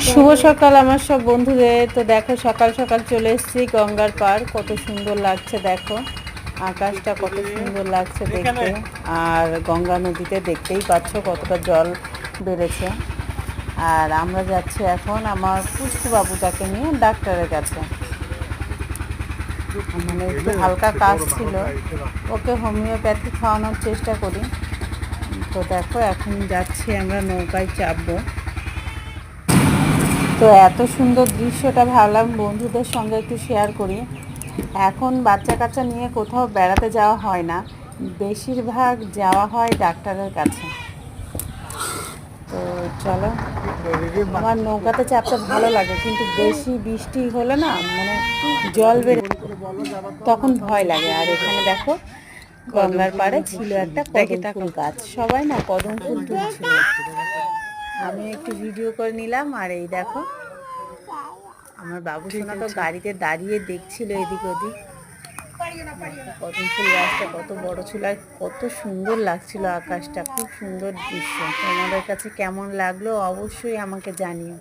শুভ সকাল আমার সব বন্ধুদের। তো দেখো সকাল সকাল চলে এসেছি গঙ্গার পাড়। কত সুন্দর লাগছে দেখো, আকাশটা কত সুন্দর লাগছে দেখতে। আর গঙ্গা নদীতে দেখতেই পাচ্ছ কতটা জল বেড়েছে। আর আমরা যাচ্ছি এখন আমার পুষ্কু বাবুটাকে নিয়ে ডাক্তারের কাছে। মানে একটু হালকা কাজ ছিল, ওকে হোমিওপ্যাথি খাওয়ানোর চেষ্টা করি। তো দেখো এখন যাচ্ছি আমরা, নৌকায় চাপবো। তো এত সুন্দর দৃশ্যটা ভাবলাম বন্ধুদের সঙ্গে একটু শেয়ার করি। এখন বাচ্চা কাচ্চা নিয়ে কোথাও বেড়াতে যাওয়া হয় না, বেশিরভাগ যাওয়া হয় ডাক্তারের কাছে। তো চলো, আমার নৌকাতে চাপতে ভালো লাগে, কিন্তু বেশি বৃষ্টি হলে না মানে জল বেড়ে তখন ভয় লাগে। আর এখানে দেখো গঙ্গার পাড়ে ছিল একটা কদম ফুল গাছ, সবাই না কদম ফুল তুলছিল। আমি একটু ভিডিও করে নিলাম। আর এই দেখো আমার বাবু সোনা তো গাড়িতে দাঁড়িয়ে দেখছিল এদিক ওদিক। কদম ফুল গাছটা কত বড় ছিল আর কত সুন্দর লাগছিল, আকাশটা খুব সুন্দর দৃশ্য। তোমাদের কাছে কেমন লাগলো অবশ্যই আমাকে জানিও।